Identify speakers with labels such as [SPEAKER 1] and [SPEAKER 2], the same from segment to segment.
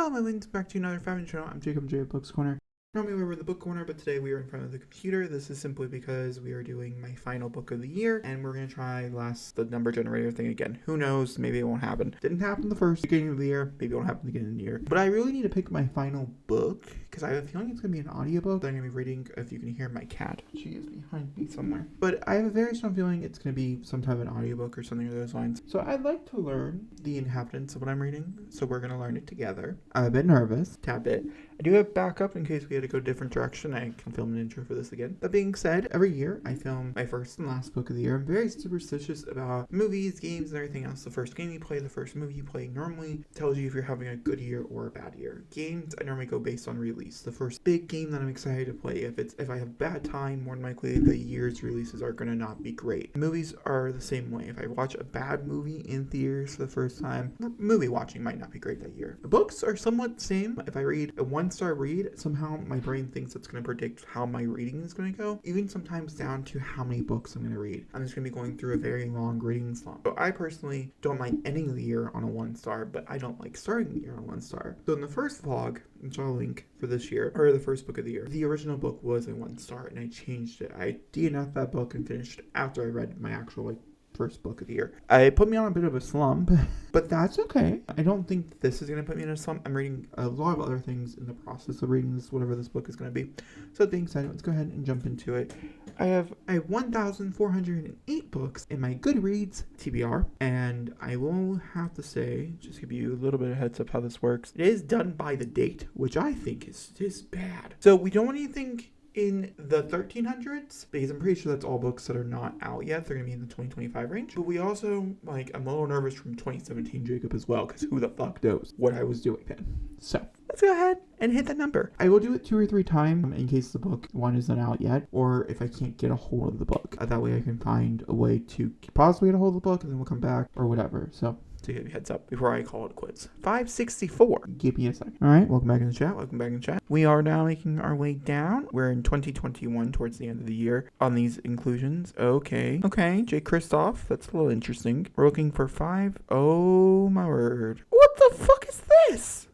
[SPEAKER 1] Hello, my links back to another family channel. I'm Jacob J. Books Corner. Normally we were in the book corner, but today we are in front of the computer. This is simply because we are doing my final book of the year, and we're going to try the number generator thing again. Who knows? Maybe it won't happen. Didn't happen the first beginning of the year. Maybe it won't happen the beginning of the year. But I really need to pick my final book, because I have a feeling it's going to be an audiobook that I'm going to be reading. If you can hear my cat, she is behind me somewhere. But I have a very strong feeling it's going to be some type of an audiobook or something along those lines. So I'd like to learn the inhabitants of what I'm reading, so we're going to learn it together. I'm a bit nervous, tad bit. I do have backup in case we had to go a different direction. I can film an intro for this again. That being said, every year I film my first and last book of the year. I'm very superstitious about movies, games, and everything else. The first game you play, the first movie you play normally tells you if you're having a good year or a bad year. Games, I normally go based on release. The first big game that I'm excited to play, if I have bad time, more than likely the year's releases are gonna not be great. Movies are the same way. If I watch a bad movie in theaters for the first time, movie watching might not be great that year. The books are somewhat the same. If I read a one-star read, somehow my brain thinks it's going to predict how my reading is going to go, even sometimes down to how many books I'm going to read. I'm just going to be going through a very long reading slump. So I personally don't mind ending the year on a 1-star, but I don't like starting the year on a 1-star. So in the first vlog, which I'll link for this year, or the first book of the year, the original book was a 1-star, and I changed it. I DNF'd that book and finished after I read my actual, first book of the year. It put me on a bit of a slump, but that's okay. I don't think this is going to put me in a slump. I'm reading a lot of other things in the process of reading this, whatever this book is going to be. So that being said, let's go ahead and jump into it. I have 1,408 books in my Goodreads TBR, and I will have to say, just give you a little bit of heads up how this works. It is done by the date, which I think is bad. So we don't want anything in the 1300s, because I'm pretty sure that's all books that are not out yet. They're gonna be in the 2025 range. But we also, I'm a little nervous from 2017 Jacob as well, because who the fuck knows what I was doing then. So let's go ahead and hit that number. I will do it 2 or 3 times in case the book one isn't out yet, or if I can't get a hold of the book. That way I can find a way to possibly get a hold of the book, and then we'll come back or whatever. So to give you a heads up before I call it quits. 564. Give me a second. All right, welcome back in the chat. Welcome back in the chat. We are now making our way down. We're in 2021 towards the end of the year on these inclusions. Okay, Jay Kristoff. That's a little interesting. We're looking for 5. Oh my word. What the fuck is this?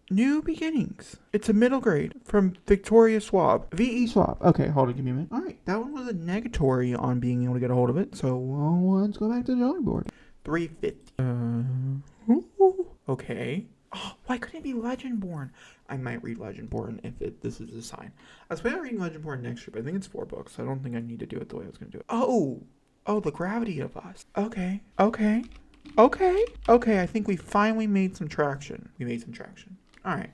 [SPEAKER 1] New Beginnings. It's a middle grade from Victoria Schwab. V.E. Schwab. Okay, hold on, give me a minute. All right, that one was a negatory on being able to get a hold of it. So let's go back to the drawing board. 350. Okay. Oh, why couldn't it be Legendborn? I might read Legendborn if this is a sign. I was planning on reading Legendborn next year, but I think it's 4 books. So I don't think I need to do it the way I was going to do it. Oh, The Gravity of Us. Okay. I think we finally made some traction. All right.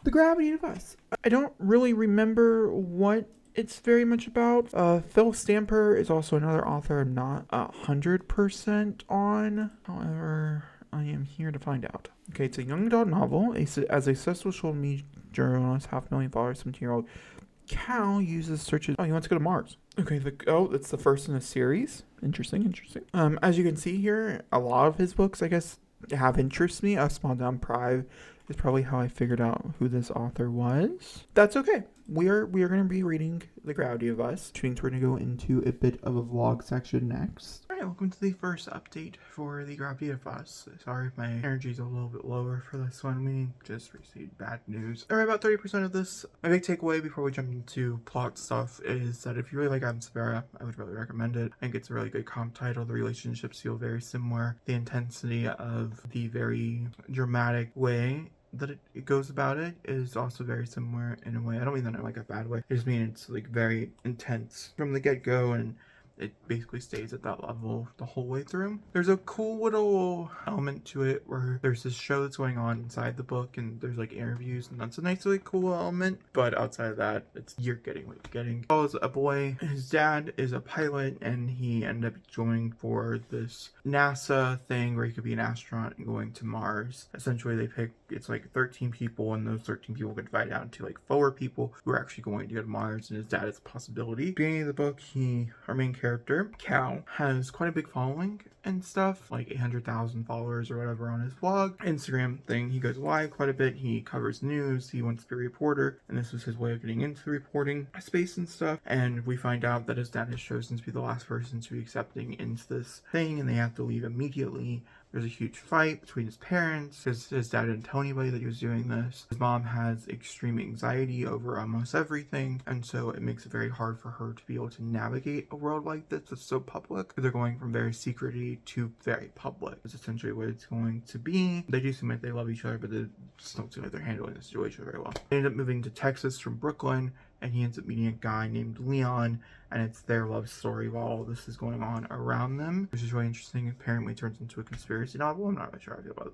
[SPEAKER 1] The Gravity of Us. I don't really remember what it's very much about. Phil Stamper is also another author I'm not 100% on. However, I am here to find out. Okay, it's a young adult novel. As a successful social media journalist, 500,000 followers, 17-year-old Cal uses searches. Oh, he wants to go to Mars. Okay, it's the first in a series. Interesting. As you can see here, a lot of his books, I guess, have interested me. A Small Town Pride is probably how I figured out who this author was. That's okay. We are going to be reading The Gravity of Us, which means we're going to go into a bit of a vlog section next. All right, welcome to the first update for The Gravity of Us. Sorry if my energy is a little bit lower for this one. We just received bad news. All right, about 30% of this. My big takeaway before we jump into plot stuff is that if you really like Adam Severa, I would really recommend it. I think it's a really good comp title. The relationships feel very similar. The intensity of the very dramatic way that it goes about it is also very similar in a way. I don't mean that in like a bad way. I just mean it's very intense from the get-go, and it basically stays at that level the whole way through. There's a cool little element to it where there's this show that's going on inside the book, and there's interviews, and that's a nice, really cool element. But outside of that, you're getting what you're getting. Follows a boy. His dad is a pilot, and he ended up joining for this NASA thing where he could be an astronaut and going to Mars. Essentially, they pick, it's 13 people, and those 13 people get divided out into 4 people who are actually going to go to Mars, and his dad is a possibility. Beginning of the book, our main character, Cal, has quite a big following and stuff, 800,000 followers or whatever on his blog, Instagram thing. He goes live quite a bit. He covers news. He wants to be a reporter, and this was his way of getting into the reporting space and stuff. And we find out that his dad has chosen to be the last person to be accepting into this thing, and they have to leave immediately There's a huge fight between his parents. His dad didn't tell anybody that he was doing this. His mom has extreme anxiety over almost everything, and so it makes it very hard for her to be able to navigate a world like this that's so public. They're going from very secrety to very public. It's essentially what it's going to be. They do seem like they love each other, but they just don't seem like they're handling the situation very well. They end up moving to Texas from Brooklyn, and he ends up meeting a guy named Leon, and it's their love story while all this is going on around them, which is really interesting. Apparently turns into a conspiracy novel. I'm not really sure how I feel about it.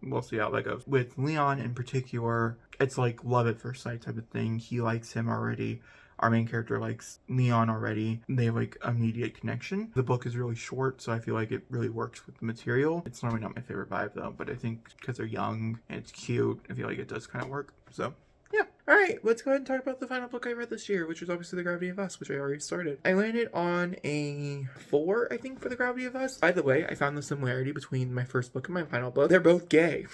[SPEAKER 1] We'll see how that goes. With Leon in particular, it's like love at first sight type of thing. He likes him already. Our main character likes Leon already. They have like immediate connection. The book is really short, so I feel like it really works with the material. It's normally not my favorite vibe though, but I think because they're young and it's cute, I feel like it does kind of work. So yeah. Alright, let's go ahead and talk about the final book I read this year, which was obviously The Gravity of Us, which I already started. I landed on a 4, I think, for The Gravity of Us. By the way, I found the similarity between my first book and my final book. They're both gay.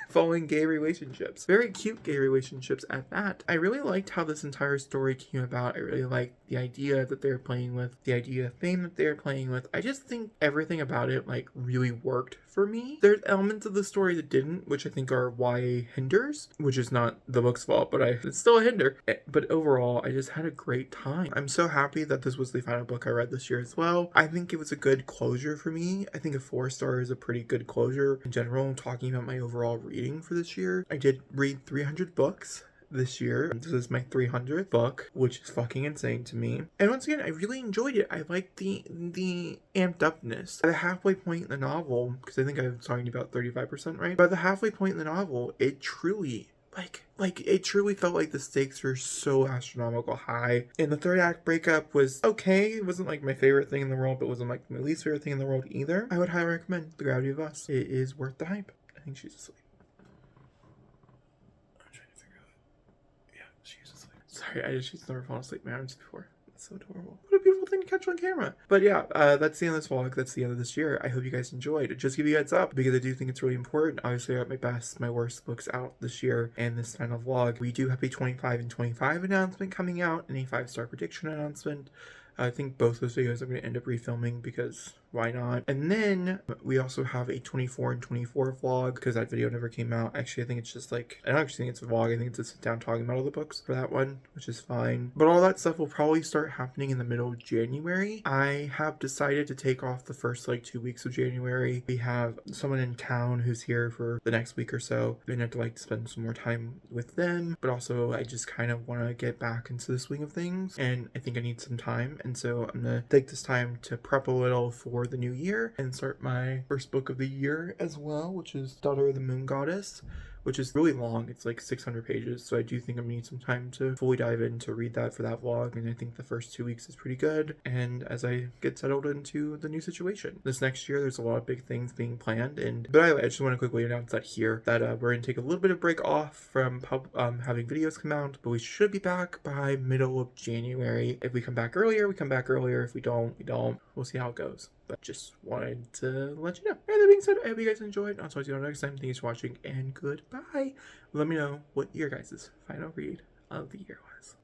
[SPEAKER 1] Following gay relationships. Very cute gay relationships at that. I really liked how this entire story came about. I really liked the idea that they're playing with, the idea of theme that they're playing with. I just think everything about it like really worked for me. There's elements of the story that didn't, which I think are why hinders, which is not the book's fault, but it's still a hinder. But overall, I just had a great time. I'm so happy that this was the final book I read this year as well. I think it was a good closure for me. I think a 4-star is a pretty good closure in general. Talking about my overall reading for this year, I did read 300 books this year. This is my 300th book, which is fucking insane to me. And once again, I really enjoyed it. I liked the amped upness. At the halfway point in the novel, because I think I was talking about 35%, right? By the halfway point in the novel, it truly it truly felt like the stakes were so astronomical high. And the third act breakup was okay. It wasn't like my favorite thing in the world, but it wasn't like my least favorite thing in the world either. I would highly recommend The Gravity of Us. It is worth the hype. I think she's asleep. I'm trying to figure out. Yeah, she's asleep. Sorry, she's never fallen asleep in my arms before. That's so adorable. What a beautiful thing to catch on camera. But yeah, that's the end of this vlog. That's the end of this year. I hope you guys enjoyed. Just give you a heads up because I do think it's really important. Obviously, I got my best, my worst books out this year and this final vlog. We do have a 25 and 25 announcement coming out and a 5-star prediction announcement. I think both those videos I'm going to end up refilming because why not? And then we also have a 24 and 24 vlog because that video never came out. Actually, I think it's just like, I don't actually think it's a vlog. I think it's a sit down talking about all the books for that one, which is fine. But all that stuff will probably start happening in the middle of January. I have decided to take off the first like 2 weeks of January. We have someone in town who's here for the next week or so. I'm going to have to spend some more time with them. But also I just kind of want to get back into the swing of things. And I think I need some time. And so I'm going to take this time to prep a little for the new year and start my first book of the year as well, which is Daughter of the Moon Goddess, which is really long. It's like 600 pages. So I do think I'm gonna need some time to fully dive in to read that for that vlog. And I think the first 2 weeks is pretty good. And as I get settled into the new situation, this next year, there's a lot of big things being planned. But anyway, I just want to quickly announce that here that we're gonna take a little bit of break off from having videos come out, but we should be back by middle of January. If we come back earlier, we come back earlier. If we don't, we don't. We'll see how it goes. But just wanted to let you know. And that being said, I hope you guys enjoyed. I'll talk to you all next time. Thanks for watching and goodbye. Let me know what your guys' final read of the year was.